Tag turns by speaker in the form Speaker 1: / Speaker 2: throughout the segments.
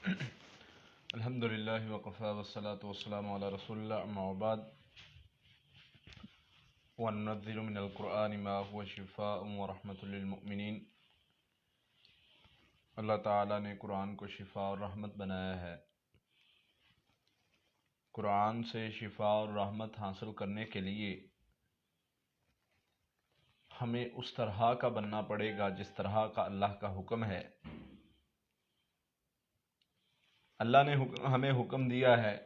Speaker 1: الحمدللہ وقفا والصلاة والسلام علی رسول اللہ اما بعد وننزل من القرآن ما هو شفاء ورحمۃ للمؤمنین۔ اللہ تعالیٰ نے قرآن کو شفا اور رحمت بنایا ہے۔ قرآن سے شفا اور رحمت حاصل کرنے کے لیے ہمیں اس طرح کا بننا پڑے گا جس طرح کا اللہ کا حکم ہے۔ اللہ نے ہمیں حکم دیا ہے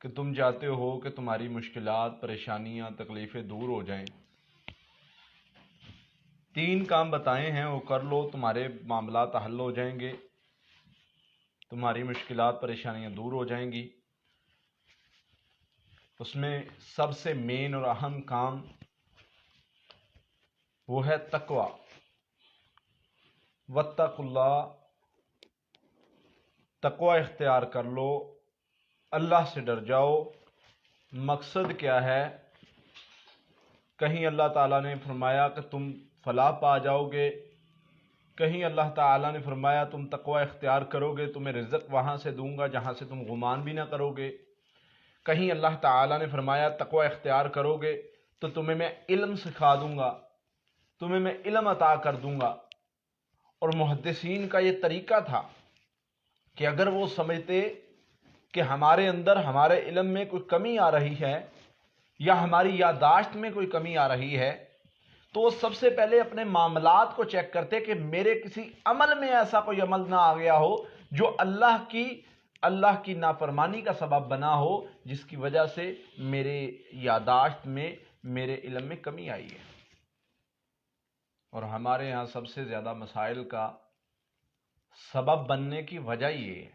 Speaker 1: کہ تم چاہتے ہو کہ تمہاری مشکلات، پریشانیاں، تکلیفیں دور ہو جائیں، 3 کام بتائے ہیں وہ کر لو، تمہارے معاملات حل ہو جائیں گے، تمہاری مشکلات، پریشانیاں دور ہو جائیں گی۔ اس میں سب سے مین اور اہم کام وہ ہے تقوی۔ واتقوا اللہ، تقوی اختیار کر لو، اللہ سے ڈر جاؤ۔ مقصد کیا ہے؟ کہیں اللہ تعالیٰ نے فرمایا کہ تم فلاح پا جاؤ گے، کہیں اللہ تعالیٰ نے فرمایا تم تقوی اختیار کرو گے تمہیں رزق وہاں سے دوں گا جہاں سے تم گمان بھی نہ کرو گے، کہیں اللہ تعالیٰ نے فرمایا تقوی اختیار کرو گے تو تمہیں میں علم سکھا دوں گا، تمہیں میں علم عطا کر دوں گا۔ اور محدثین کا یہ طریقہ تھا کہ اگر وہ سمجھتے کہ ہمارے اندر، ہمارے علم میں کوئی کمی آ رہی ہے یا ہماری یادداشت میں کوئی کمی آ رہی ہے تو وہ سب سے پہلے اپنے معاملات کو چیک کرتے کہ میرے کسی عمل میں ایسا کوئی عمل نہ آ گیا ہو جو اللہ کی نافرمانی کا سبب بنا ہو، جس کی وجہ سے میرے یادداشت میں، میرے علم میں کمی آئی ہے۔ اور ہمارے ہاں سب سے زیادہ مسائل کا سبب بننے کی وجہ یہ ہے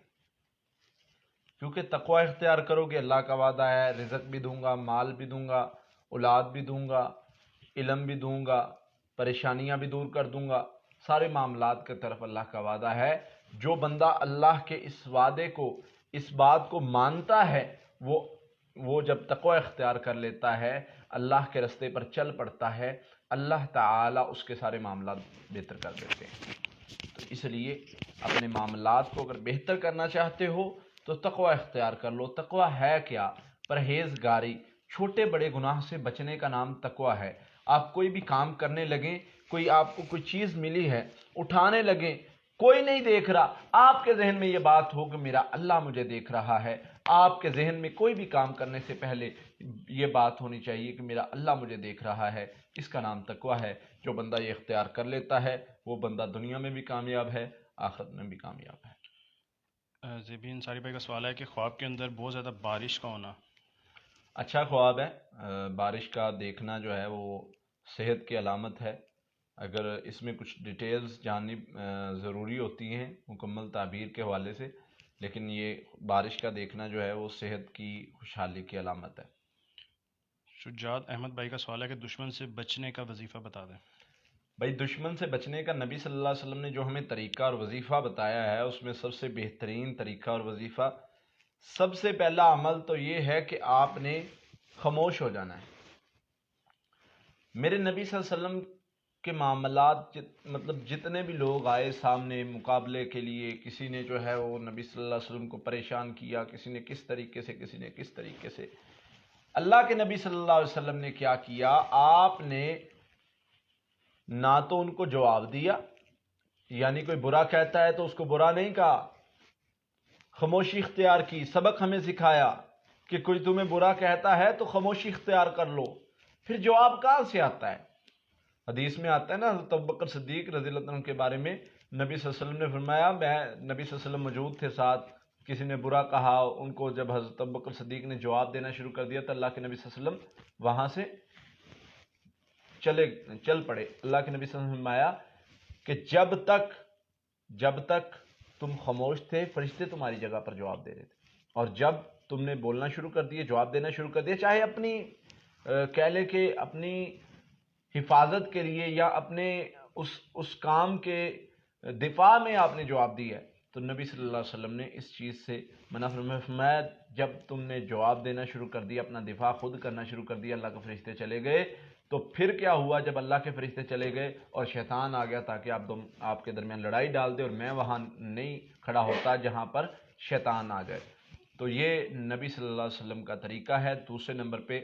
Speaker 1: کیونکہ تقوی اختیار کرو گے، اللہ کا وعدہ ہے رزق بھی دوں گا، مال بھی دوں گا، اولاد بھی دوں گا، علم بھی دوں گا، پریشانیاں بھی دور کر دوں گا، سارے معاملات کی طرف اللہ کا وعدہ ہے۔ جو بندہ اللہ کے اس وعدے کو، اس بات کو مانتا ہے، وہ جب تقوی اختیار کر لیتا ہے، اللہ کے رستے پر چل پڑتا ہے، اللہ تعالیٰ اس کے سارے معاملات بہتر کر دیتے ہیں۔ تو اس لیے اپنے معاملات کو اگر بہتر کرنا چاہتے ہو تو تقوی اختیار کر لو۔ تقوی ہے کیا؟ پرہیزگاری، چھوٹے بڑے گناہ سے بچنے کا نام تقوی ہے۔ آپ کوئی بھی کام کرنے لگیں، آپ کو کوئی چیز ملی ہے، اٹھانے لگیں، کوئی نہیں دیکھ رہا، آپ کے ذہن میں یہ بات ہو کہ میرا اللہ مجھے دیکھ رہا ہے۔ آپ کے ذہن میں کوئی بھی کام کرنے سے پہلے یہ بات ہونی چاہیے کہ میرا اللہ مجھے دیکھ رہا ہے، اس کا نام تقوی ہے۔ جو بندہ یہ اختیار کر لیتا ہے وہ بندہ دنیا میں بھی کامیاب ہے، آخرت میں بھی کامیاب ہے۔
Speaker 2: زیبی انصاری بھائی کا سوال ہے کہ خواب کے اندر بہت زیادہ بارش کا ہونا
Speaker 1: اچھا خواب ہے۔ بارش کا دیکھنا جو ہے وہ صحت کی علامت ہے۔ اگر اس میں کچھ ڈیٹیلز جاننی ضروری ہوتی ہیں مکمل تعبیر کے حوالے سے، لیکن یہ بارش کا دیکھنا جو ہے وہ صحت کی خوشحالی کی علامت ہے۔
Speaker 2: شجاعت احمد بھائی کا سوال ہے کہ دشمن سے بچنے کا وظیفہ بتا دیں۔
Speaker 1: بھائی دشمن سے بچنے کا نبی صلی اللہ علیہ وسلم نے جو ہمیں طریقہ اور وظیفہ بتایا ہے اس میں سب سے بہترین طریقہ اور وظیفہ، سب سے پہلا عمل تو یہ ہے کہ آپ نے خاموش ہو جانا ہے۔ میرے نبی صلی اللہ علیہ وسلم کے معاملات مطلب جتنے بھی لوگ آئے سامنے مقابلے کے لیے، کسی نے جو ہے وہ نبی صلی اللہ علیہ وسلم کو پریشان کیا، کسی نے کس طریقے سے، کسی نے کس طریقے سے، اللہ کے نبی صلی اللہ علیہ وسلم نے کیا کیا؟ آپ نے نہ تو ان کو جواب دیا، یعنی کوئی برا کہتا ہے تو اس کو برا نہیں کہا، خاموشی اختیار کی۔ سبق ہمیں سکھایا کہ کوئی تمہیں برا کہتا ہے تو خاموشی اختیار کر لو۔ پھر جواب کہاں سے آتا ہے؟ حدیث میں آتا ہے نا، حضرت ابوبکر صدیق رضی اللہ عنہ کے بارے میں نبی صلی اللہ علیہ وسلم نے فرمایا، نبی صلی اللہ علیہ وسلم موجود تھے ساتھ، کسی نے برا کہا ان کو، جب حضرت ابوبکر صدیق نے جواب دینا شروع کر دیا تو اللہ کے نبی صلی اللہ علیہ وسلم وہاں سے چل پڑے۔ اللہ کے نبی صلی اللہ علیہ وسلم نے فرمایا کہ جب تک تم خاموش تھے فرشتے تمہاری جگہ پر جواب دے رہے تھے، اور جب تم نے بولنا شروع کر دیا، جواب دینا شروع کر دیا، چاہے اپنی کہہ لیں کہ اپنی حفاظت کے لیے یا اپنے اس کام کے دفاع میں آپ نے جواب دیا ہے، تو نبی صلی اللہ علیہ وسلم نے اس چیز سے منع فرمایا۔ جب تم نے جواب دینا شروع کر دیا، اپنا دفاع خود کرنا شروع کر دیا، اللہ کے فرشتے چلے گئے تو پھر کیا ہوا جب اللہ کے فرشتے چلے گئے اور شیطان آ گیا تاکہ آپ کے درمیان لڑائی ڈال دے، اور میں وہاں نہیں کھڑا ہوتا جہاں پر شیطان آ جائے۔ تو یہ نبی صلی اللہ علیہ وسلم کا طریقہ ہے۔ دوسرے نمبر پہ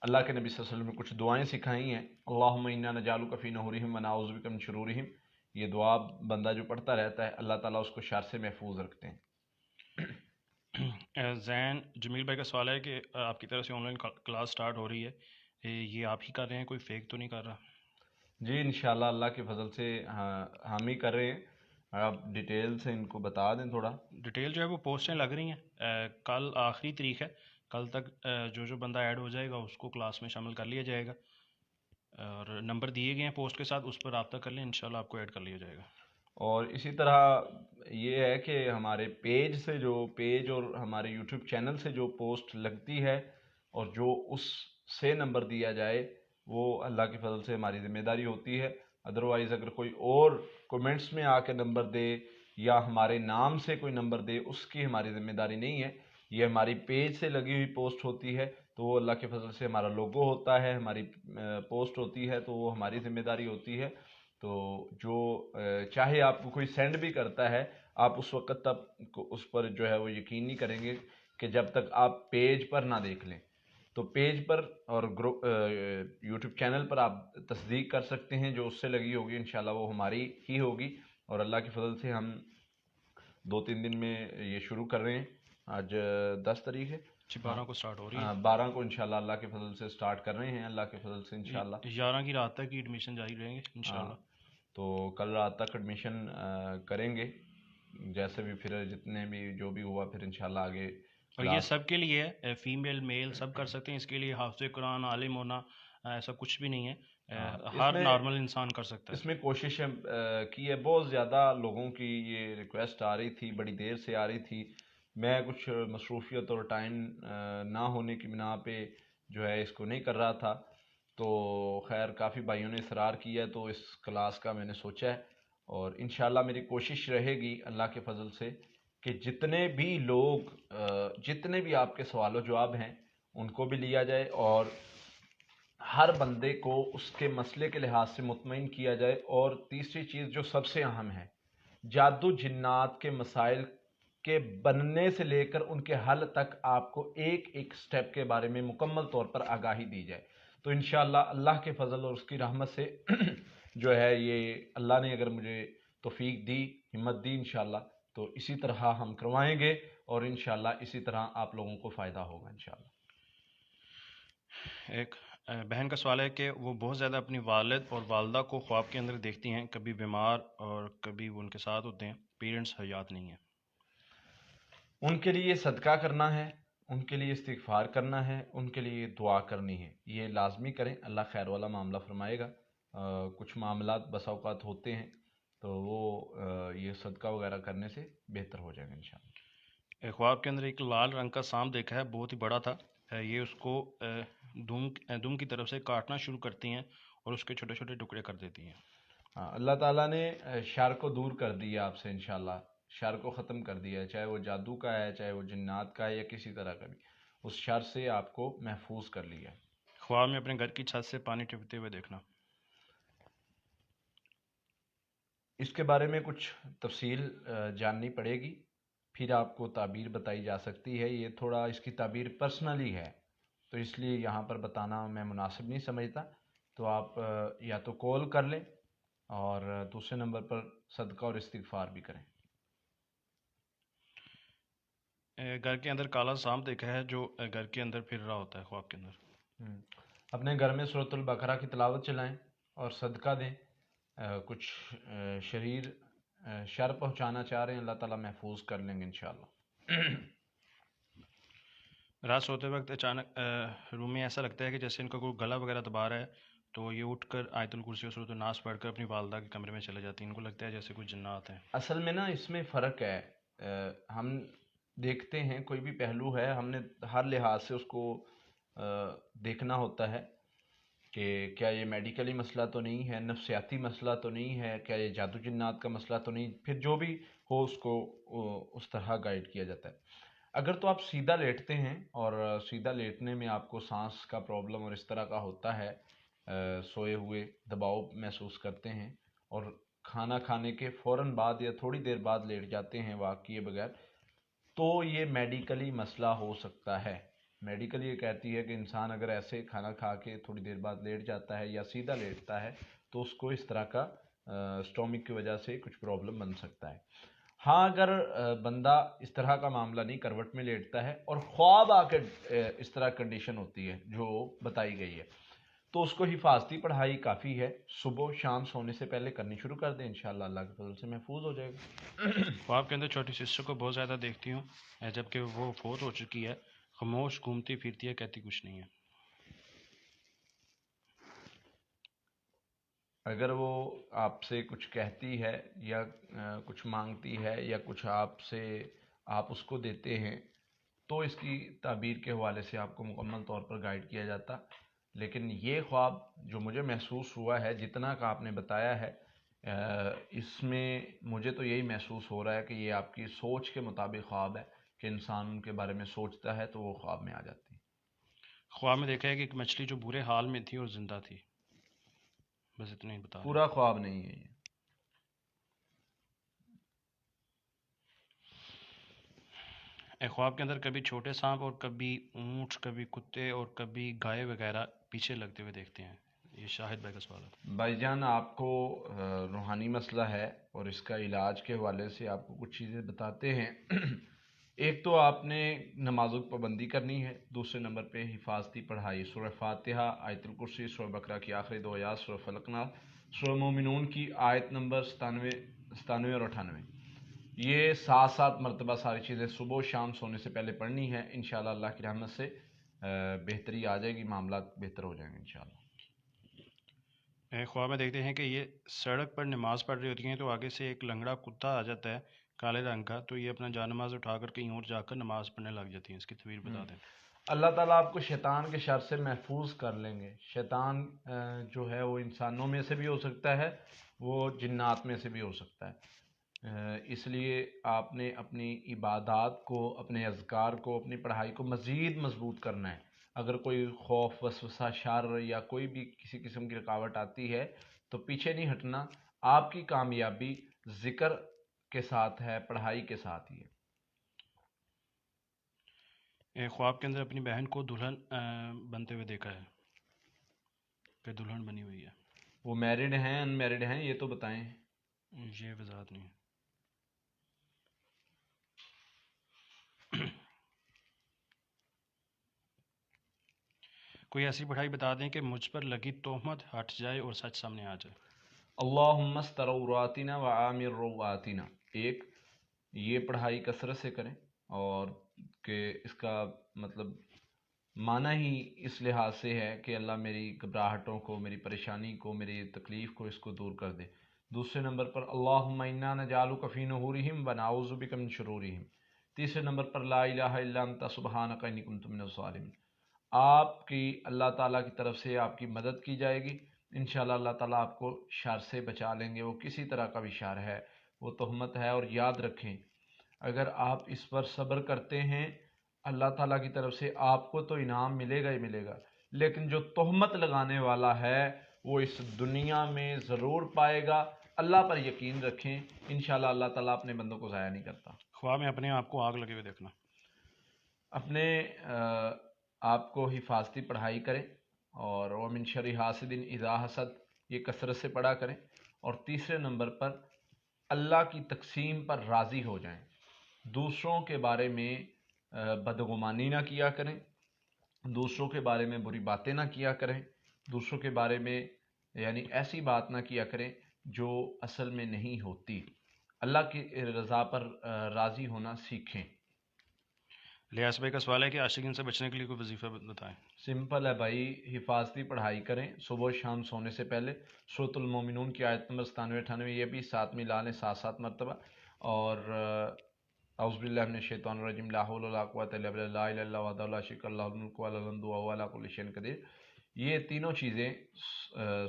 Speaker 1: اللہ کے نبی صلی اللہ علیہ وسلم نے کچھ دعائیں سکھائی ہیں۔ اللہم انا نجعلک فی نحورہم ونعوذ بک من شرورہم، یہ دعا بندہ جو پڑھتا رہتا ہے اللہ تعالیٰ اس کو شر سے محفوظ رکھتے ہیں۔
Speaker 2: زین جمیل بھائی کا سوال ہے کہ آپ کی طرف سے آن لائن کلاس سٹارٹ ہو رہی ہے، یہ آپ ہی کر رہے ہیں، کوئی فیک تو نہیں کر رہا؟
Speaker 1: جی انشاءاللہ اللہ کے فضل سے ہم ہی کر رہے ہیں۔ آپ ڈیٹیل سے ان کو بتا دیں تھوڑا۔
Speaker 2: ڈیٹیل جو ہے وہ پوسٹیں لگ رہی ہیں، کل آخری تاریخ ہے، کل تک جو بندہ ایڈ ہو جائے گا اس کو کلاس میں شامل کر لیا جائے گا، اور نمبر دیے گئے ہیں پوسٹ کے ساتھ، اس پر رابطہ کر لیں، انشاءاللہ آپ کو ایڈ کر لیا جائے گا۔
Speaker 1: اور اسی طرح یہ ہے کہ ہمارے پیج سے اور ہمارے یوٹیوب چینل سے جو پوسٹ لگتی ہے اور جو اس سے نمبر دیا جائے وہ اللہ کی فضل سے ہماری ذمہ داری ہوتی ہے۔ ادروائز اگر کوئی اور کومنٹس میں آ کے نمبر دے یا ہمارے نام سے کوئی نمبر دے، اس کی ہماری ذمہ داری نہیں ہے، یہ ہماری پیج سے لگی ہوئی پوسٹ ہوتی ہے، تو وہ اللہ کے فضل سے ہمارا لوگو ہوتا ہے، ہماری پوسٹ ہوتی ہے، تو وہ ہماری ذمہ داری ہوتی ہے۔ تو جو چاہے آپ کو کوئی سینڈ بھی کرتا ہے، آپ اس وقت تک اس پر جو ہے وہ یقین نہیں کریں گے کہ جب تک آپ پیج پر نہ دیکھ لیں۔ تو پیج پر اور یوٹیوب چینل پر آپ تصدیق کر سکتے ہیں، جو اس سے لگی ہوگی انشاءاللہ وہ ہماری ہی ہوگی، اور اللہ کی فضل سے ہم 2-3 دن میں یہ شروع کر رہے ہیں۔ آج 10 تاریخ ہے،
Speaker 2: جی 12 کو سٹارٹ ہو رہی ہے،
Speaker 1: 12 کو انشاءاللہ اللہ کے فضل سے سٹارٹ کر رہے ہیں، اللہ کے فضل سے انشاءاللہ
Speaker 2: 11 کی رات تک کی ایڈمیشن جاری رہیں گے انشاءاللہ۔
Speaker 1: تو کل رات تک ایڈمیشن کریں گے، جیسے بھی پھر جتنے بھی جو بھی ہوا پھر انشاءاللہ آگے
Speaker 2: اور یہ سب کے لیے ہے، فیمیل میل سب کر سکتے ہیں، اس کے لیے حافظ قرآن عالم ہونا ایسا کچھ بھی نہیں ہے، ہر نارمل انسان کر سکتا ہے۔
Speaker 1: اس میں کوشش کی ہے، بہت زیادہ لوگوں کی یہ ریکویسٹ آ رہی تھی، بڑی دیر سے آ رہی تھی، میں کچھ مصروفیت اور ٹائم نہ ہونے کی بنا پہ جو ہے اس کو نہیں کر رہا تھا، تو خیر کافی بھائیوں نے اصرار کیا تو اس کلاس کا میں نے سوچا ہے، اور انشاءاللہ میری کوشش رہے گی اللہ کے فضل سے کہ جتنے بھی لوگ جتنے بھی آپ کے سوال و جواب ہیں ان کو بھی لیا جائے، اور ہر بندے کو اس کے مسئلے کے لحاظ سے مطمئن کیا جائے۔ اور تیسری چیز جو سب سے اہم ہے، جادو جنات کے مسائل کے بننے سے لے کر ان کے حل تک آپ کو ایک ایک سٹیپ کے بارے میں مکمل طور پر آگاہی دی جائے، تو انشاءاللہ اللہ کے فضل اور اس کی رحمت سے جو ہے یہ اللہ نے اگر مجھے توفیق دی، ہمت دی انشاءاللہ، تو اسی طرح ہم کروائیں گے، اور انشاءاللہ اسی طرح آپ لوگوں کو فائدہ ہوگا انشاءاللہ۔
Speaker 2: ایک بہن کا سوال ہے کہ وہ بہت زیادہ اپنی والد اور والدہ کو خواب کے اندر دیکھتی ہیں، کبھی بیمار اور کبھی وہ ان کے ساتھ ہوتے ہیں، پیرنٹس حیات نہیں ہیں۔
Speaker 1: ان کے لیے صدقہ کرنا ہے، ان کے لیے استغفار کرنا ہے، ان کے لیے دعا کرنی ہے، یہ لازمی کریں، اللہ خیر والا معاملہ فرمائے گا۔ کچھ معاملات بسا اوقات ہوتے ہیں تو وہ یہ صدقہ وغیرہ کرنے سے بہتر ہو جائے گا انشاءاللہ۔
Speaker 2: خواب کے اندر ایک لال رنگ کا سانپ دیکھا ہے، بہت ہی بڑا تھا، یہ اس کو دم کی طرف سے کاٹنا شروع کرتی ہیں اور اس کے چھوٹے چھوٹے ٹکڑے کر دیتی ہیں۔
Speaker 1: ہاں، اللہ تعالیٰ نے شر کو دور کر دیا آپ سے انشاءاللہ، شر کو ختم کر دیا ہے، چاہے وہ جادو کا ہے، چاہے وہ جنات کا ہے، یا کسی طرح کا بھی، اس شر سے آپ کو محفوظ کر لیا ہے۔
Speaker 2: خواب میں اپنے گھر کی چھت سے پانی ٹپکتے ہوئے دیکھنا۔
Speaker 1: اس کے بارے میں کچھ تفصیل جاننی پڑے گی، پھر آپ کو تعبیر بتائی جا سکتی ہے، یہ تھوڑا اس کی تعبیر پرسنلی ہے تو اس لیے یہاں پر بتانا میں مناسب نہیں سمجھتا، تو آپ یا تو کال کر لیں اور دوسرے نمبر پر صدقہ اور استغفار بھی کریں۔
Speaker 2: گھر کے اندر کالا سانپ دیکھا ہے جو گھر کے اندر پھر رہا ہوتا ہے خواب کے اندر۔
Speaker 1: اپنے گھر میں سورۃ البقرہ کی تلاوت چلائیں اور صدقہ دیں، کچھ شریر شر پہنچانا چاہ رہے ہیں، اللہ تعالیٰ محفوظ کر لیں گے انشاءاللہ۔
Speaker 2: رات سوتے وقت اچانک روم میں ایسا لگتا ہے کہ جیسے ان کا کوئی گلا وغیرہ دبا رہا ہے، تو یہ اٹھ کر آیت الکرسی اور سورۃ الناس پڑھ کر اپنی والدہ کے کمرے میں چلے جاتی ہیں، ان کو لگتا ہے جیسے کوئی جنات ہیں۔
Speaker 1: اصل میں نا اس میں فرق ہے، ہم دیکھتے ہیں کوئی بھی پہلو ہے، ہم نے ہر لحاظ سے اس کو دیکھنا ہوتا ہے کہ کیا یہ میڈیکلی مسئلہ تو نہیں ہے، نفسیاتی مسئلہ تو نہیں ہے، کیا یہ جادو جنات کا مسئلہ تو نہیں، پھر جو بھی ہو اس کو اس طرح گائیڈ کیا جاتا ہے۔ اگر تو آپ سیدھا لیٹتے ہیں اور سیدھا لیٹنے میں آپ کو سانس کا پرابلم اور اس طرح کا ہوتا ہے، سوئے ہوئے دباؤ محسوس کرتے ہیں اور کھانا کھانے کے فوراً بعد یا تھوڑی دیر بعد لیٹ جاتے ہیں واک کیے بغیر، تو یہ میڈیکلی مسئلہ ہو سکتا ہے۔ میڈیکل یہ کہتی ہے کہ انسان اگر ایسے کھانا کھا کے تھوڑی دیر بعد لیٹ جاتا ہے یا سیدھا لیٹتا ہے تو اس کو اس طرح کا اسٹومک کی وجہ سے کچھ پرابلم بن سکتا ہے۔ ہاں اگر بندہ اس طرح کا معاملہ نہیں، کروٹ میں لیٹتا ہے اور خواب آ کے اس طرح کنڈیشن ہوتی ہے جو بتائی گئی ہے، تو اس کو حفاظتی پڑھائی کافی ہے، صبح شام سونے سے پہلے کرنی شروع کر دیں، انشاءاللہ اللہ کے فضل سے محفوظ ہو جائے گا۔
Speaker 2: خواب کے اندر چھوٹی سسٹر کو بہت زیادہ دیکھتی ہوں، جبکہ وہ فوت ہو چکی ہے، خاموش گھومتی پھرتی ہے، کہتی کچھ نہیں ہے۔
Speaker 1: اگر وہ آپ سے کچھ کہتی ہے یا کچھ مانگتی ہے یا کچھ آپ سے آپ اس کو دیتے ہیں تو اس کی تعبیر کے حوالے سے آپ کو مکمل طور پر گائیڈ کیا جاتا، لیکن یہ خواب جو مجھے محسوس ہوا ہے جتنا کا آپ نے بتایا ہے، اس میں مجھے تو یہی محسوس ہو رہا ہے کہ یہ آپ کی سوچ کے مطابق خواب ہے کہ انسان ان کے بارے میں سوچتا ہے تو وہ خواب میں آ جاتی ہے۔
Speaker 2: خواب میں دیکھا ہے کہ ایک مچھلی جو برے حال میں تھی اور زندہ تھی، بس اتنا ہی بتا رہے
Speaker 1: پورا خواب نہیں ہے یہ۔
Speaker 2: ہیں۔ خواب کے اندر کبھی چھوٹے سانپ اور کبھی اونٹ، کبھی کتے اور کبھی گائے وغیرہ پیچھے لگتے ہوئے دیکھتے ہیں۔ یہ شاہد بھائی کا سوال ہے۔
Speaker 1: بھائی جان آپ کو روحانی مسئلہ ہے اور اس کا علاج کے حوالے سے آپ کو کچھ چیزیں بتاتے ہیں۔ ایک تو آپ نے نمازوں کی پابندی کرنی ہے، دوسرے نمبر پہ حفاظتی پڑھائی، سورہ فاتحہ، آیت الکرسی، سورہ بقرہ کی آخری 2 آیات، سورہ فلق ناس، سورہ مومنون کی آیت نمبر 97 اور 98، یہ 7 مرتبہ ساری چیزیں صبح و شام سونے سے پہلے پڑھنی ہے، انشاءاللہ اللہ کی رحمت سے بہتری آ جائے گی، معاملات بہتر ہو جائیں گے انشاءاللہ۔
Speaker 2: خواب میں دیکھتے ہیں کہ یہ سڑک پر نماز پڑھ رہی ہوتی ہیں تو آگے سے ایک لنگڑا کتا آ جاتا ہے کالے رنگ کا، تو یہ اپنا جان نماز اٹھا کر کہیں اور جا کر نماز پڑھنے لگ جاتی ہیں۔ اس کی طویل بتا دیں۔
Speaker 1: اللہ تعالیٰ آپ کو شیطان کے شر سے محفوظ کر لیں گے۔ شیطان جو ہے وہ انسانوں میں سے بھی ہو سکتا ہے، وہ جنات میں سے بھی ہو سکتا ہے، اس لیے آپ نے اپنی عبادات کو، اپنے اذکار کو، اپنی پڑھائی کو مزید مضبوط کرنا ہے۔ اگر کوئی خوف، وسوسہ، شر یا کوئی بھی کسی قسم کی رکاوٹ آتی ہے تو پیچھے نہیں ہٹنا، آپ کی کامیابی ذکر کے ساتھ ہے، پڑھائی کے ساتھ ہی ہے۔
Speaker 2: خواب کے اندر اپنی بہن کو دلہن بنتے ہوئے دیکھا ہے کہ دلہن بنی ہوئی ہے۔
Speaker 1: وہ میرڈ ہیں ان میرڈ ہیں یہ تو بتائیں۔
Speaker 2: یہ وضاحت نہیں ہے۔ کوئی ایسی پڑھائی بتا دیں کہ مجھ پر لگی تہمت ہٹ جائے اور سچ سامنے آ جائے۔
Speaker 1: اللہم استر عوراتنا وعامر رواتنا، ایک یہ پڑھائی کثرت سے کریں، اور کہ اس کا مطلب معنی ہی اس لحاظ سے ہے کہ اللہ میری گھبراہٹوں کو، میری پریشانی کو، میری تکلیف کو، اس کو دور کر دے۔ دوسرے نمبر پر اللہم انا نجعلک فی نحورہم ونعوذ بک من شرورہم۔ تیسرے نمبر پر لا الہ الا انت سبحانک انی کنت من الظالمین۔ آپ کی اللہ تعالیٰ کی طرف سے آپ کی مدد کی جائے گی، انشاءاللہ اللہ تعالیٰ آپ کو شر سے بچا لیں گے، وہ کسی طرح کا بھی شر ہے، وہ تہمت ہے۔ اور یاد رکھیں اگر آپ اس پر صبر کرتے ہیں اللہ تعالیٰ کی طرف سے آپ کو تو انعام ملے گا ہی ملے گا، لیکن جو تہمت لگانے والا ہے وہ اس دنیا میں ضرور پائے گا۔ اللہ پر یقین رکھیں، انشاءاللہ اللہ تعالیٰ اپنے بندوں کو ضائع نہیں کرتا۔
Speaker 2: خواب میں اپنے آپ کو آگ لگے ہوئے دیکھنا۔
Speaker 1: اپنے آپ کو حفاظتی پڑھائی کریں، اور ومن شر حاسد اذا حسد یہ کثرت سے پڑھا کریں، اور تیسرے نمبر پر اللہ کی تقسیم پر راضی ہو جائیں، دوسروں کے بارے میں بدگمانی نہ کیا کریں، دوسروں کے بارے میں بری باتیں نہ کیا کریں، دوسروں کے بارے میں یعنی ایسی بات نہ کیا کریں جو اصل میں نہیں ہوتی۔ اللہ کی رضا پر راضی ہونا سیکھیں۔
Speaker 2: لیاس بھائی کا سوال ہے کہ عاشقین سے بچنے کے لیے کوئی وظیفہ بتائیں۔
Speaker 1: سمپل ہے بھائی، حفاظتی پڑھائی کریں صبح و شام سونے سے پہلے، سورۃ المومنون کی آیت نمبر 97-98 یہ بھی ساتھ ملا لیں 7 مرتبہ، اور اعوذ باللہ من الشیطان الرجیم لا حول ولا قوۃ الا باللہ لا الہ الا اللہ وحدہ لا شریک لہ لہ الملک وله الحمد وهو علی کل شیء قدیر، یہ تینوں چیزیں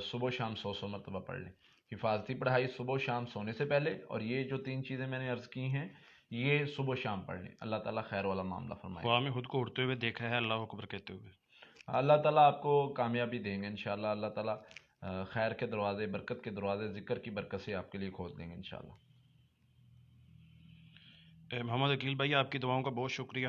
Speaker 1: صبح و شام 100 مرتبہ پڑھ لیں۔ حفاظتی پڑھائی صبح و شام سونے سے پہلے، اور یہ جو 3 چیزیں میں نے عرض کی ہیں یہ صبح و شام پڑھ لیں، اللہ تعالیٰ خیر والا معاملہ فرمائے گا۔
Speaker 2: خواب میں خود کو اڑتے ہوئے دیکھا ہے اللہ اکبر کہتے ہوئے۔
Speaker 1: اللہ تعالیٰ آپ کو کامیابی دیں گے انشاءاللہ، اللہ تعالیٰ خیر کے دروازے، برکت کے دروازے ذکر کی برکت سے آپ کے لیے کھول دیں گے انشاءاللہ۔
Speaker 2: محمد عقیل بھائی آپ کی دعاؤں کا بہت شکریہ۔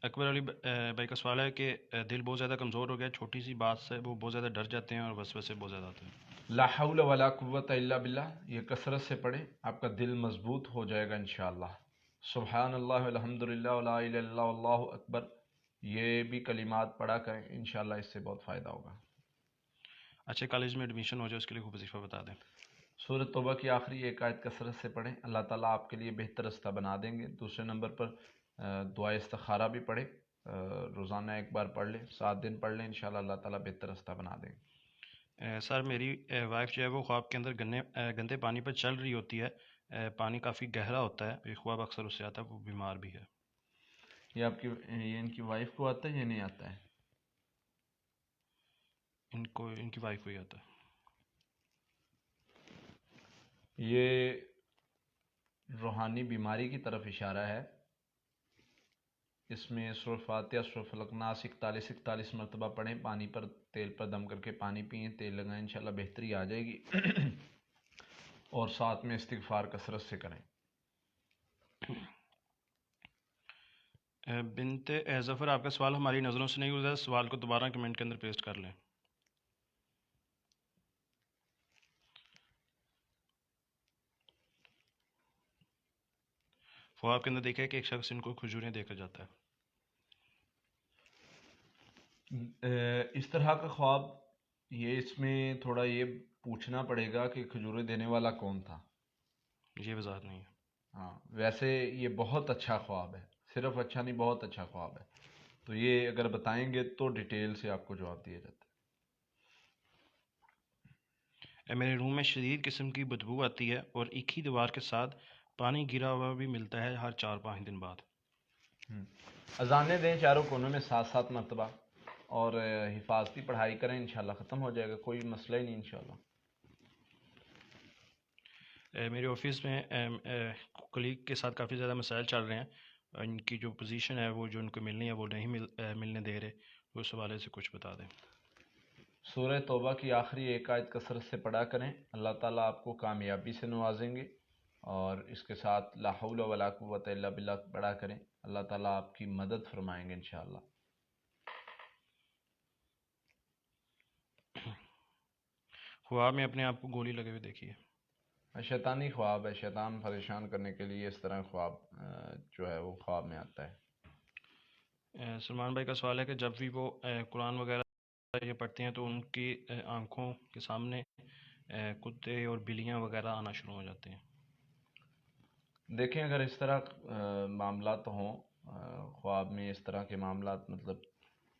Speaker 2: اکبر علی بھائی کا سوال ہے کہ دل بہت زیادہ کمزور ہو گیا، چھوٹی سی بات سے وہ بہت زیادہ ڈر جاتے ہیں اور وسوسے بہت زیادہ آتے ہیں۔
Speaker 1: لا حول ولا قوت الا باللہ، یہ کثرت سے پڑھیں، آپ کا دل مضبوط ہو جائے گا انشاءاللہ۔ سبحان اللہ الحمدللہ ولا الہ الا اللہ واللہ اکبر، یہ بھی کلمات پڑھا کریں انشاءاللہ، اس سے بہت فائدہ ہوگا۔
Speaker 2: اچھے کالج میں ایڈمیشن ہو جائے اس کے لیے خوب وظیفہ بتا دیں۔
Speaker 1: سورۃ توبہ کی آخری ایک آیت کثرت سے پڑھیں، اللہ تعالیٰ آپ کے لیے بہتر رستہ بنا دیں گے۔ دوسرے نمبر پر دعائے استخارہ بھی پڑھیں، روزانہ ایک بار پڑھ لیں، 7 دن پڑھ لیں، انشاءاللہ اللہ تعالیٰ بہتر رستہ بنا دیں گے۔
Speaker 2: سر میری وائف جو ہے وہ خواب کے اندر گندے پانی پر چل رہی ہوتی ہے، پانی کافی گہرا ہوتا ہے، یہ خواب اکثر اس سے آتا ہے، وہ بیمار بھی ہے۔
Speaker 1: یہ آپ کی یہ ان کی وائف کو آتا ہے یا نہیں آتا ہے؟
Speaker 2: ان کی وائف کو ہی آتا ہے۔
Speaker 1: یہ روحانی بیماری کی طرف اشارہ ہے۔ اس میں سورۃ فاتحہ، سورۃ فلق ناس 41 مرتبہ پڑھیں، پانی پر تیل پر دم کر کے پانی پئیں، تیل لگائیں، انشاءاللہ بہتری آ جائے گی۔ اور ساتھ میں استغفار کثرت سے کریں۔
Speaker 2: بنت ظفر آپ کا سوال ہماری نظروں سے نہیں گزرا، سوال کو دوبارہ کمنٹ کے اندر پیسٹ کر لیں۔ خواب کے اندر دیکھا ہے کہ ایک شخص ان کو کھجوریں دے کر جاتا ہے۔
Speaker 1: اس طرح کا خواب، یہ اس میں تھوڑا یہ پوچھنا پڑے گا کہ کھجوریں دینے والا کون تھا۔
Speaker 2: یہ وضاحت نہیں ہے۔
Speaker 1: ہاں، ویسے یہ بہت اچھا خواب ہے، صرف اچھا نہیں، بہت اچھا خواب ہے، تو یہ اگر بتائیں گے تو ڈیٹیل سے آپ کو جواب دیا جاتا ہے۔
Speaker 2: میرے روم میں شدید قسم کی بدبو آتی ہے اور ایک ہی دیوار کے ساتھ پانی گرا ہوا بھی ملتا ہے ہر 4-5 دن بعد۔
Speaker 1: اذانیں دیں چاروں کونوں میں 7 مرتبہ، اور حفاظتی پڑھائی کریں، انشاءاللہ ختم ہو جائے گا، کوئی مسئلہ ہی نہیں انشاءاللہ۔
Speaker 2: میرے آفس میں کلیگ کے ساتھ کافی زیادہ مسائل چل رہے ہیں، ان کی جو پوزیشن ہے وہ جو ان کو ملنی ہے وہ نہیں ملنے دے رہے، اس حوالے سے کچھ بتا دیں۔
Speaker 1: سورہ توبہ کی آخری ایک آیت کثرت سے پڑھا کریں، اللہ تعالیٰ آپ کو کامیابی سے نوازیں گے، اور اس کے ساتھ لا حول ولا قوت الا باللہ پڑھا کریں، اللہ تعالیٰ آپ کی مدد فرمائیں گے انشاءاللہ۔
Speaker 2: خواب میں اپنے آپ کو گولی لگے ہوئے دیکھیے۔
Speaker 1: شیطانی خواب ہے، شیطان پریشان کرنے کے لیے اس طرح خواب جو ہے وہ خواب میں آتا ہے۔
Speaker 2: سلمان بھائی کا سوال ہے کہ جب بھی وہ قرآن وغیرہ یہ پڑھتے ہیں تو ان کی آنکھوں کے سامنے کتے اور بلیاں وغیرہ آنا شروع ہو جاتے ہیں۔
Speaker 1: دیکھیں اگر اس طرح معاملات ہوں، خواب میں اس طرح کے معاملات، مطلب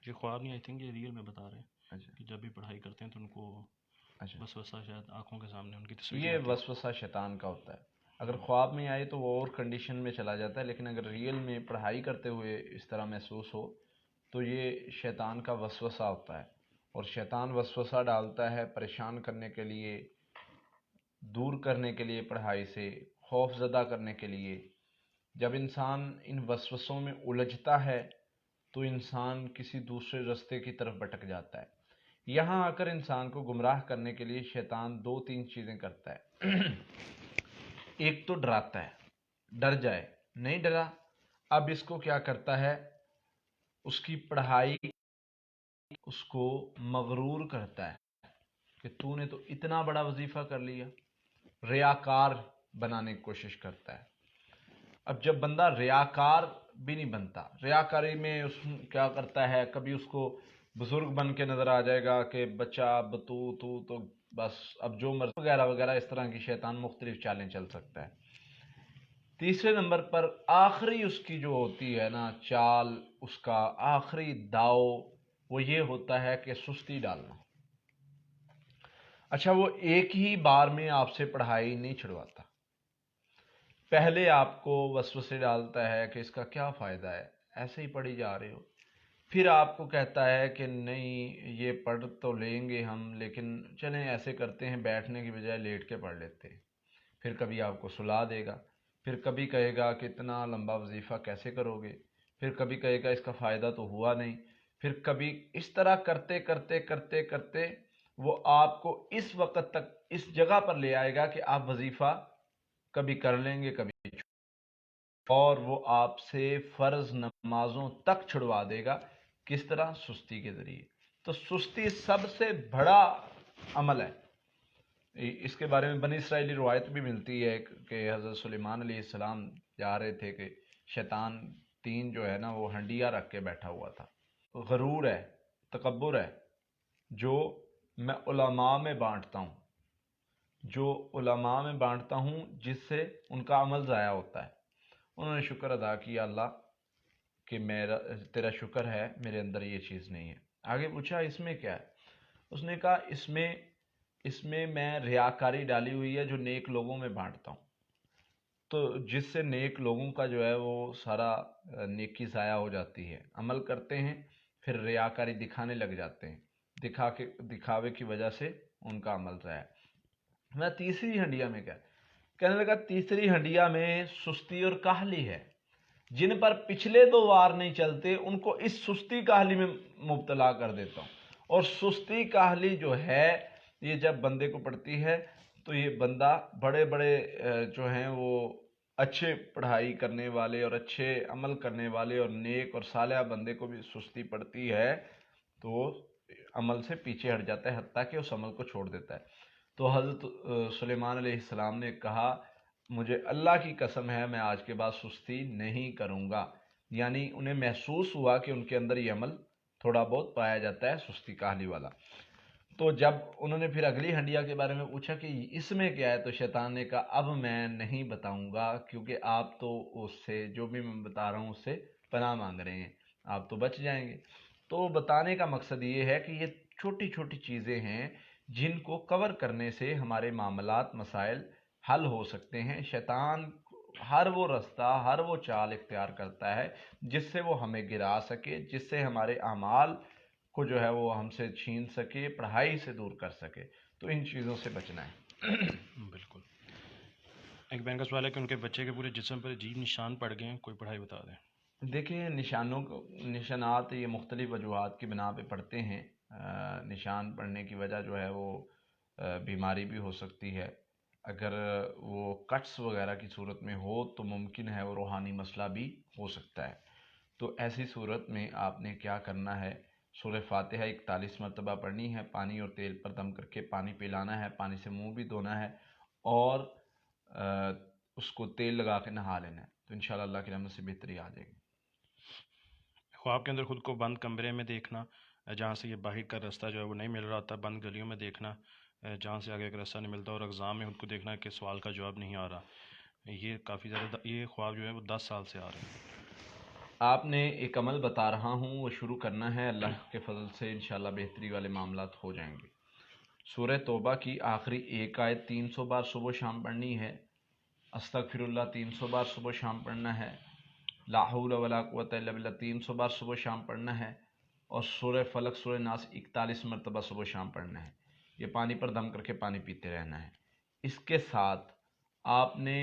Speaker 2: یہ خواب نہیں، آئی تھنک یہ ریئل میں بتا رہے ہیں
Speaker 1: اچھا
Speaker 2: کہ جب بھی پڑھائی کرتے ہیں تو ان کو
Speaker 1: اچھا
Speaker 2: وسوسہ شاید آنکھوں کے سامنے ان کی تصویر
Speaker 1: یہ وسوسہ شیطان کا ہوتا ہے۔ اگر خواب میں آئے تو وہ اور کنڈیشن میں چلا جاتا ہے، لیکن اگر ریئل میں پڑھائی کرتے ہوئے اس طرح محسوس ہو تو یہ شیطان کا وسوسہ ہوتا ہے، اور شیطان وسوسہ ڈالتا ہے پریشان کرنے کے لیے، دور کرنے کے لیے، پڑھائی سے خوف زدہ کرنے کے لیے۔ جب انسان ان وسوسوں میں الجھتا ہے تو انسان کسی دوسرے رستے کی طرف بھٹک جاتا ہے۔ یہاں آ کر انسان کو گمراہ کرنے کے لیے شیطان 2-3 چیزیں کرتا ہے۔ ایک تو ڈراتا ہے، ڈر جائے، نہیں ڈرا، اب اس کو کیا کرتا ہے، اس کی پڑھائی اس کو مغرور کرتا ہے کہ تو نے تو اتنا بڑا وظیفہ کر لیا، ریاکار بنانے کی کوشش کرتا ہے۔ اب جب بندہ ریاکار بھی نہیں بنتا، ریاکاری میں اس کیا کرتا ہے، کبھی اس کو بزرگ بن کے نظر آ جائے گا کہ بچہ اب تو بس اب جو مرضی وغیرہ وغیرہ، اس طرح کی شیطان مختلف چالیں چل سکتا ہے۔ تیسرے نمبر پر آخری اس کی جو ہوتی ہے نا چال، اس کا آخری داؤ وہ یہ ہوتا ہے کہ سستی ڈالنا۔ اچھا، وہ ایک ہی بار میں آپ سے پڑھائی نہیں چھڑواتا، پہلے آپ کو وسوسے ڈالتا ہے کہ اس کا کیا فائدہ ہے، ایسے ہی پڑھی جا رہے ہو، پھر آپ کو کہتا ہے کہ نہیں یہ پڑھ تو لیں گے ہم، لیکن چلیں ایسے کرتے ہیں، بیٹھنے کی بجائے لیٹ کے پڑھ لیتے ہیں، پھر کبھی آپ کو سلا دے گا، پھر کبھی کہے گا کہ اتنا لمبا وظیفہ کیسے کرو گے، پھر کبھی کہے گا اس کا فائدہ تو ہوا نہیں، پھر کبھی اس طرح کرتے کرتے کرتے کرتے وہ آپ کو اس وقت تک اس جگہ پر لے آئے گا کہ آپ وظیفہ کبھی کر لیں گے کبھی، اور وہ آپ سے فرض نمازوں تک چھڑوا دے گا۔ کس طرح؟ سستی کے ذریعے۔ تو سستی سب سے بڑا عمل ہے۔ اس کے بارے میں بنی اسرائیلی روایت بھی ملتی ہے کہ حضرت سلیمان علیہ السلام جا رہے تھے کہ شیطان تین جو ہے نا وہ ہنڈیا رکھ کے بیٹھا ہوا تھا۔ غرور ہے، تکبر ہے، جو میں علماء میں بانٹتا ہوں، جو علماء میں بانٹتا ہوں جس سے ان کا عمل ضائع ہوتا ہے۔ انہوں نے شکر ادا کیا اللہ کہ میرا تیرا شکر ہے میرے اندر یہ چیز نہیں ہے۔ آگے پوچھا اس میں کیا ہے؟ اس نے کہا اس میں میں ریاکاری ڈالی ہوئی ہے جو نیک لوگوں میں بانٹتا ہوں، تو جس سے نیک لوگوں کا جو ہے وہ سارا نیکی ضائع ہو جاتی ہے۔ عمل کرتے ہیں پھر ریاکاری دکھانے لگ جاتے ہیں، دکھاوے کی وجہ سے ان کا عمل ضائع۔ میں تیسری ہنڈیا میں کیا کہنے لگا؟ تیسری ہنڈیا میں سستی اور کاہلی ہے۔ جن پر پچھلے دو وار نہیں چلتے ان کو اس سستی کاہلی میں مبتلا کر دیتا ہوں، اور سستی کاہلی جو ہے یہ جب بندے کو پڑتی ہے تو یہ بندہ بڑے بڑے جو ہیں وہ اچھے پڑھائی کرنے والے اور اچھے عمل کرنے والے اور نیک اور صالح بندے کو بھی سستی پڑتی ہے تو وہ عمل سے پیچھے ہٹ جاتا ہے، حتیٰ کہ اس عمل کو چھوڑ دیتا ہے۔ تو حضرت سلیمان علیہ السلام نے کہا مجھے اللہ کی قسم ہے میں آج کے بعد سستی نہیں کروں گا، یعنی انہیں محسوس ہوا کہ ان کے اندر یہ عمل تھوڑا بہت پایا جاتا ہے سستی کاہلی والا۔ تو جب انہوں نے پھر اگلی ہنڈیا کے بارے میں پوچھا کہ اس میں کیا ہے، تو شیطان نے کہا اب میں نہیں بتاؤں گا، کیونکہ آپ تو اس سے جو بھی میں بتا رہا ہوں اس سے پناہ مانگ رہے ہیں، آپ تو بچ جائیں گے۔ تو بتانے کا مقصد یہ ہے کہ یہ چھوٹی چھوٹی چیزیں ہیں جن کو کور کرنے سے ہمارے معاملات مسائل حل ہو سکتے ہیں۔ شیطان ہر وہ رستہ ہر وہ چال اختیار کرتا ہے جس سے وہ ہمیں گرا سکے، جس سے ہمارے اعمال کو جو ہے وہ ہم سے چھین سکے، پڑھائی سے دور کر سکے۔ تو ان چیزوں سے بچنا ہے۔
Speaker 2: بالکل۔ ایک بہن کا سوال ہے کہ ان کے بچے کے پورے جسم پر عجیب نشان پڑ گئے ہیں، کوئی پڑھائی بتا دیں۔
Speaker 1: دیکھیں نشانات یہ مختلف وجوہات کی بنا پہ پڑتے ہیں۔ نشان پڑنے کی وجہ جو ہے وہ بیماری بھی ہو سکتی ہے، اگر وہ کٹس وغیرہ کی صورت میں ہو تو ممکن ہے وہ روحانی مسئلہ بھی ہو سکتا ہے۔ تو ایسی صورت میں آپ نے کیا کرنا ہے؟ سورہ فاتحہ 41 مرتبہ پڑھنی ہے، پانی اور تیل پر دم کر کے پانی پلانا ہے، پانی سے منہ بھی دھونا ہے، اور اس کو تیل لگا کے نہا لینا ہے، تو انشاءاللہ اللہ کی رحمت سے بہتری آ جائے گی۔
Speaker 2: خواب کے اندر خود کو بند کمرے میں دیکھنا، جہاں سے یہ باہر کا راستہ جو ہے وہ نہیں مل رہا ہوتا، بند گلیوں میں دیکھنا جہاں سے آگے کا راستہ نہیں ملتا، اور ایگزام میں خود کو دیکھنا کہ سوال کا جواب نہیں آ رہا، یہ کافی زیادہ یہ خواب جو ہے وہ 10 سال سے آ رہے ہیں۔
Speaker 1: آپ نے ایک عمل بتا رہا ہوں وہ شروع کرنا ہے، اللہ کے فضل سے انشاءاللہ بہتری والے معاملات ہو جائیں گے۔ سورہ توبہ کی آخری ایک آیت 300 بار صبح و شام پڑھنی ہے، استغفر اللہ 300 بار صبح و شام پڑھنا ہے، لا حول ولا قوت الا باللہ 300 بار صبح و شام پڑھنا ہے، اور سورہ فلق سورہ ناس 41 مرتبہ صبح و شام پڑھنا ہے۔ یہ پانی پر دم کر کے پانی پیتے رہنا ہے۔ اس کے ساتھ آپ نے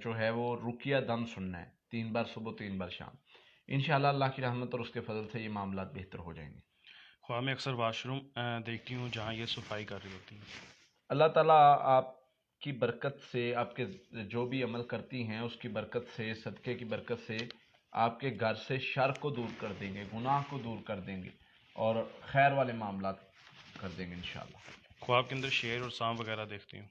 Speaker 1: جو ہے وہ رقیہ دم سننا ہے، 3 بار صبح 3 بار شام۔ انشاءاللہ اللہ کی رحمت اور اس کے فضل سے یہ معاملات بہتر ہو جائیں گے۔
Speaker 2: خواب میں اکثر واش روم دیکھتی ہوں جہاں یہ صفائی کر رہی ہوتی ہیں۔
Speaker 1: اللہ تعالیٰ آپ کی برکت سے، آپ کے جو بھی عمل کرتی ہیں اس کی برکت سے، صدقے کی برکت سے آپ کے گھر سے شر کو دور کر دیں گے، گناہ کو دور کر دیں گے، اور خیر والے معاملات کر دیں گے انشاءاللہ۔
Speaker 2: خواب کے اندر شیر اور سانپ وغیرہ دیکھتی ہوں۔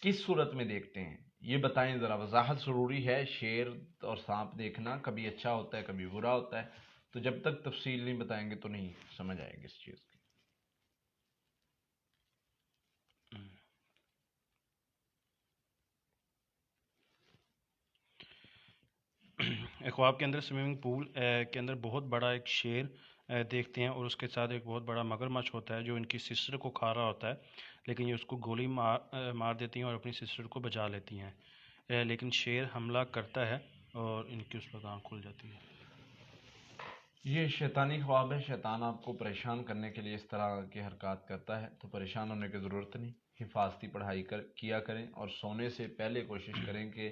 Speaker 1: کس صورت میں دیکھتے ہیں یہ بتائیں ذرا، وضاحت ضروری ہے۔ شیر اور سانپ دیکھنا کبھی اچھا ہوتا ہے کبھی برا ہوتا ہے، تو جب تک تفصیل نہیں بتائیں گے تو نہیں سمجھ آئے گی اس چیز کی۔
Speaker 2: خواب کے اندر سوئمنگ پول کے اندر بہت بڑا ایک شیر دیکھتے ہیں، اور اس کے ساتھ ایک بہت بڑا مگرمچھ ہوتا ہے جو ان کی سسٹر کو کھا رہا ہوتا ہے، لیکن یہ اس کو گولی مار دیتی ہیں اور اپنی سسٹر کو بچا لیتی ہیں، لیکن شیر حملہ کرتا ہے اور ان کی اس وقت آنکھ کھل جاتی ہے۔
Speaker 1: یہ شیطانی خواب ہے، شیطان آپ کو پریشان کرنے کے لیے اس طرح کی حرکات کرتا ہے، تو پریشان ہونے کی ضرورت نہیں، حفاظتی پڑھائی کیا کریں، اور سونے سے پہلے کوشش کریں کہ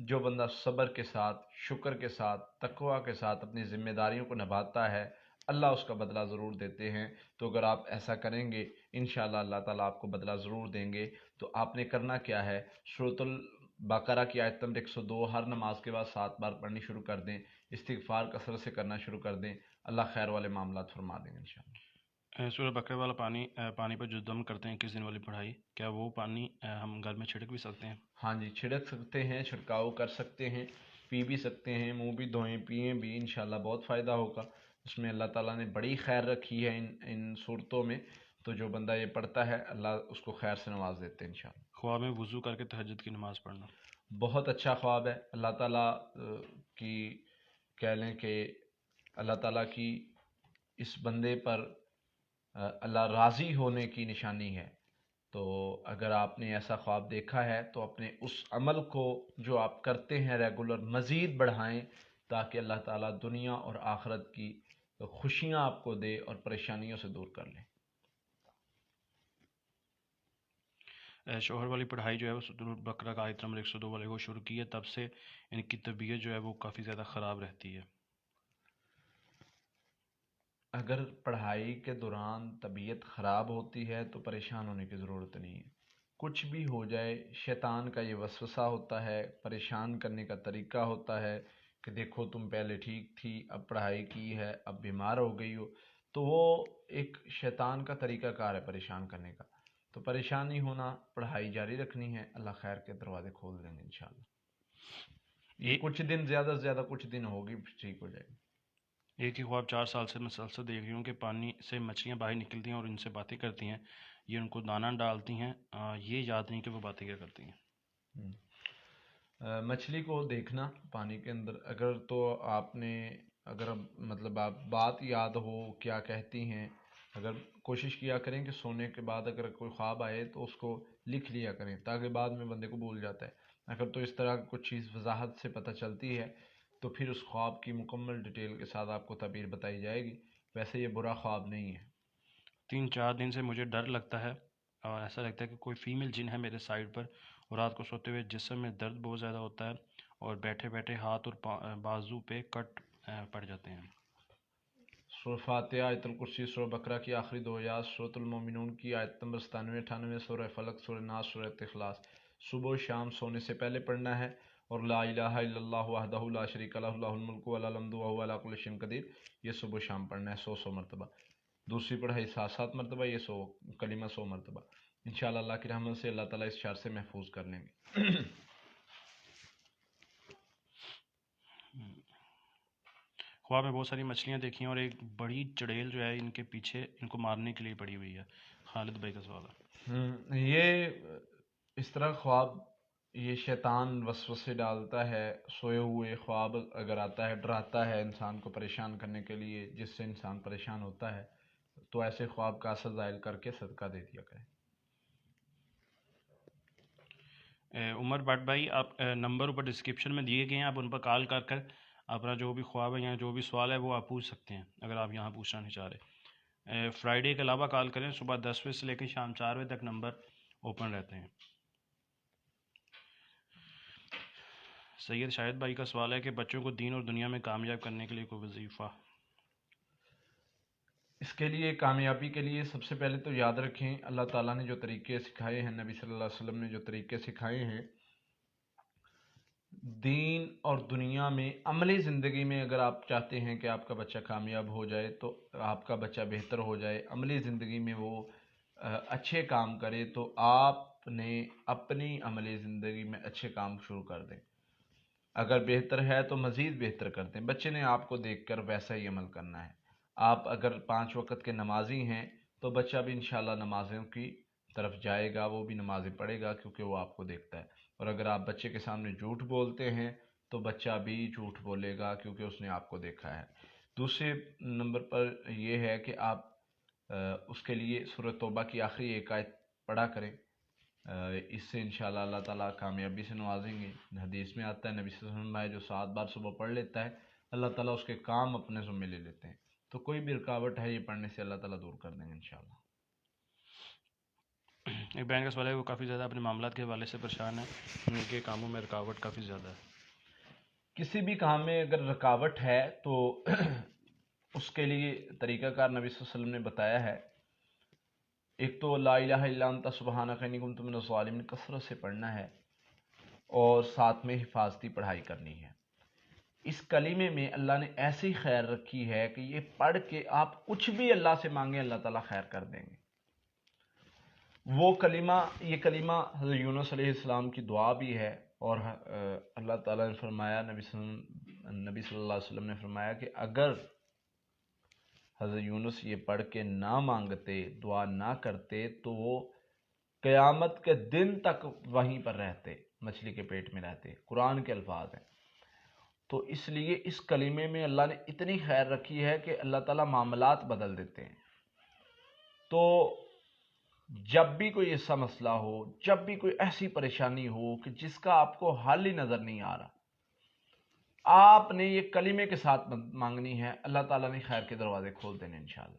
Speaker 1: جو بندہ صبر کے ساتھ، شکر کے ساتھ، تقوی کے ساتھ اپنی ذمہ داریوں کو نبھاتا ہے، اللہ اس کا بدلہ ضرور دیتے ہیں۔ تو اگر آپ ایسا کریں گے انشاءاللہ اللہ تعالیٰ آپ کو بدلہ ضرور دیں گے۔ تو آپ نے کرنا کیا ہے، سورۃ البقرہ کی آیت نمبر 102 ہر نماز کے بعد 7 بار پڑھنی شروع کر دیں، استغفار کثرت سے کرنا شروع کر دیں، اللہ خیر والے معاملات فرما دیں گے انشاءاللہ۔
Speaker 2: سورہ بقرہ والا پانی پر جو دم کرتے ہیں کس دن والی پڑھائی، کیا وہ پانی ہم گھر میں چھڑک بھی سکتے ہیں؟
Speaker 1: ہاں جی، چھڑک سکتے ہیں، چھڑکاؤ کر سکتے ہیں، پی بھی سکتے ہیں، منہ بھی دھوئیں، پئیں بھی، انشاءاللہ بہت فائدہ ہوگا۔ اس میں اللہ تعالیٰ نے بڑی خیر رکھی ہے ان صورتوں میں، تو جو بندہ یہ پڑھتا ہے اللہ اس کو خیر سے نواز دیتے ہیں انشاءاللہ۔
Speaker 2: خواب میں وضو کر کے تہجد کی نماز پڑھنا۔
Speaker 1: بہت اچھا خواب ہے، اللہ تعالیٰ کی کہہ لیں کہ اللہ تعالیٰ کی اس بندے پر اللہ راضی ہونے کی نشانی ہے۔ تو اگر آپ نے ایسا خواب دیکھا ہے تو اپنے اس عمل کو جو آپ کرتے ہیں ریگولر مزید بڑھائیں، تاکہ اللہ تعالیٰ دنیا اور آخرت کی خوشیاں آپ کو دے اور پریشانیوں سے دور کر لیں۔
Speaker 2: شوہر والی پڑھائی جو ہے وہ سورۃ البقرہ کا آیت نمبر 102 والے کو شروع کی ہے، تب سے ان کی طبیعت جو ہے وہ کافی زیادہ خراب رہتی ہے۔
Speaker 1: اگر پڑھائی کے دوران طبیعت خراب ہوتی ہے تو پریشان ہونے کی ضرورت نہیں ہے، کچھ بھی ہو جائے شیطان کا یہ وسوسہ ہوتا ہے، پریشان کرنے کا طریقہ ہوتا ہے کہ دیکھو تم پہلے ٹھیک تھی، اب پڑھائی کی ہے، اب بیمار ہو گئی ہو، تو وہ ایک شیطان کا طریقہ کار ہے پریشان کرنے کا۔ تو پریشان نہیں ہونا، پڑھائی جاری رکھنی ہے، اللہ خیر کے دروازے کھول دیں گے انشاءاللہ۔ یہ کچھ دن زیادہ سے زیادہ کچھ دن ہوگی، ٹھیک ہو جائے گی۔
Speaker 2: ایک ہی خواب 4 سال سے مسلسل دیکھ رہی ہوں کہ پانی سے مچھلیاں باہر نکلتی ہیں اور ان سے باتیں کرتی ہیں، یہ ان کو دانہ ڈالتی ہیں، یہ یاد نہیں کہ وہ باتیں کیا کرتی ہیں۔
Speaker 1: مچھلی کو دیکھنا پانی کے اندر، اگر تو آپ نے اگر مطلب آپ بات یاد ہو کیا کہتی ہیں، اگر کوشش کیا کریں کہ سونے کے بعد اگر کوئی خواب آئے تو اس کو لکھ لیا کریں، تاکہ بعد میں بندے کو بھول جاتا ہے۔ اگر تو اس طرح کچھ چیز وضاحت سے پتہ چلتی ہے تو پھر اس خواب کی مکمل ڈیٹیل کے ساتھ آپ کو تعبیر بتائی جائے گی۔ ویسے یہ برا خواب نہیں ہے۔
Speaker 2: 3-4 دن سے مجھے ڈر لگتا ہے اور ایسا لگتا ہے کہ کوئی فیمیل جن ہے میرے سائڈ پر، اور رات کو سوتے ہوئے جسم میں درد بہت زیادہ ہوتا ہے اور بیٹھے بیٹھے ہاتھ اور بازو پہ کٹ پڑ جاتے ہیں۔
Speaker 1: سورہ فاتحہ، آیت الکرسی، سورہ بقرہ کی آخری 2 آیات، سورۃ المومنون کی آیت نمبر 97-98، سورہ فلق، سورہ ناس، سورہ اخلاص صبح و شام سونے سے پہلے پڑھنا ہے، اور لا الہ الا اللہ وحدہ لا شریک لہ لہ الملک و لہ الحمد وہو علی کل شیء قدیر، یہ صبح و شام پڑھنا ہے 100 مرتبہ۔ دوسری پڑھائی 7 مرتبہ، یہ 100 کلمہ 100 مرتبہ۔ انشاءاللہ اللہ کی رحمت سے اللہ تعالیٰ اس شر سے محفوظ کر لیں گے۔
Speaker 2: خواب میں بہت ساری مچھلیاں دیکھی ہیں اور ایک بڑی چڑیل جو ہے ان کے پیچھے ان کو مارنے کے لیے پڑی ہوئی ہے۔ خالد بھائی کا سوال ہے۔
Speaker 1: یہ اس طرح خواب یہ شیطان وسوسے ڈالتا ہے، سوئے ہوئے خواب اگر آتا ہے ڈراتا ہے انسان کو پریشان کرنے کے لیے، جس سے انسان پریشان ہوتا ہے، تو ایسے خواب کا اثر ظاہر کر کے صدقہ دے دیا کریں۔
Speaker 2: عمر بٹ بھائی، آپ نمبر اوپر ڈسکرپشن میں دیے گئے ہیں، آپ ان پر کال کر کر اپنا جو بھی خواب ہے یا جو بھی سوال ہے وہ آپ پوچھ سکتے ہیں، اگر آپ یہاں پوچھنا نہیں چاہ رہے۔ فرائیڈے کے علاوہ کال کریں، صبح 10 بجے سے لے کے شام 4 بجے تک نمبر اوپن رہتے ہیں۔ سید شاہد بھائی کا سوال ہے کہ بچوں کو دین اور دنیا میں کامیاب کرنے کے لیے کوئی وظیفہ۔
Speaker 1: اس کے لیے کامیابی کے لیے سب سے پہلے تو یاد رکھیں اللہ تعالیٰ نے جو طریقے سکھائے ہیں، نبی صلی اللہ علیہ وسلم نے جو طریقے سکھائے ہیں، دین اور دنیا میں عملی زندگی میں اگر آپ چاہتے ہیں کہ آپ کا بچہ کامیاب ہو جائے، تو آپ کا بچہ بہتر ہو جائے، عملی زندگی میں وہ اچھے کام کرے، تو آپ نے اپنی عملی زندگی میں اچھے کام شروع کر دیں۔ اگر بہتر ہے تو مزید بہتر کر دیں، بچے نے آپ کو دیکھ کر ویسا ہی عمل کرنا ہے۔ آپ اگر 5 وقت کے نمازی ہیں تو بچہ بھی انشاءاللہ نمازوں کی طرف جائے گا، وہ بھی نمازیں پڑھے گا، کیونکہ وہ آپ کو دیکھتا ہے۔ اور اگر آپ بچے کے سامنے جھوٹ بولتے ہیں تو بچہ بھی جھوٹ بولے گا، کیونکہ اس نے آپ کو دیکھا ہے۔ دوسرے نمبر پر یہ ہے کہ آپ اس کے لیے سورۃ توبہ کی آخری ایک آیت پڑھا کریں، اس سے انشاءاللہ اللہ تعالیٰ کامیابی سے نوازیں گے۔ حدیث میں آتا ہے نبی صلی اللہ علیہ وسلم جو 7 بار صبح پڑھ لیتا ہے، اللہ تعالیٰ اس کے کام اپنے ذمہ لے لیتے ہیں۔ تو کوئی بھی رکاوٹ ہے یہ پڑھنے سے اللہ تعالیٰ دور کر دیں گے انشاءاللہ۔
Speaker 2: ایک بہن کا سوال ہے، وہ کافی زیادہ اپنے معاملات کے حوالے سے پریشان ہے، ان کے کاموں میں رکاوٹ کافی زیادہ ہے۔
Speaker 1: کسی بھی کام میں اگر رکاوٹ ہے تو اس کے لیے طریقہ کار نبی صلی اللہ علیہ وسلم نے بتایا ہے. ایک تو لا الہ الا انت سبحانک انی کنت من الظالمین کثرت سے پڑھنا ہے، اور ساتھ میں حفاظتی پڑھائی کرنی ہے. اس کلمے میں اللہ نے ایسی خیر رکھی ہے کہ یہ پڑھ کے آپ کچھ بھی اللہ سے مانگیں اللہ تعالیٰ خیر کر دیں گے. وہ کلمہ، یہ کلمہ حضرت یونس علیہ السلام کی دعا بھی ہے، اور اللہ تعالیٰ نے فرمایا، نبی صلی اللہ علیہ وسلم نے فرمایا کہ اگر حضرت یونس یہ پڑھ کے نہ مانگتے، دعا نہ کرتے، تو وہ قیامت کے دن تک وہیں پر رہتے، مچھلی کے پیٹ میں رہتے. قرآن کے الفاظ ہیں. تو اس لیے اس کلمے میں اللہ نے اتنی خیر رکھی ہے کہ اللہ تعالیٰ معاملات بدل دیتے ہیں. تو جب بھی کوئی ایسا مسئلہ ہو، جب بھی کوئی ایسی پریشانی ہو کہ جس کا آپ کو حل ہی نظر نہیں آ رہا، آپ نے یہ کلمے کے ساتھ مانگنی ہے، اللہ تعالیٰ نے خیر کے دروازے کھول دینے انشاءاللہ.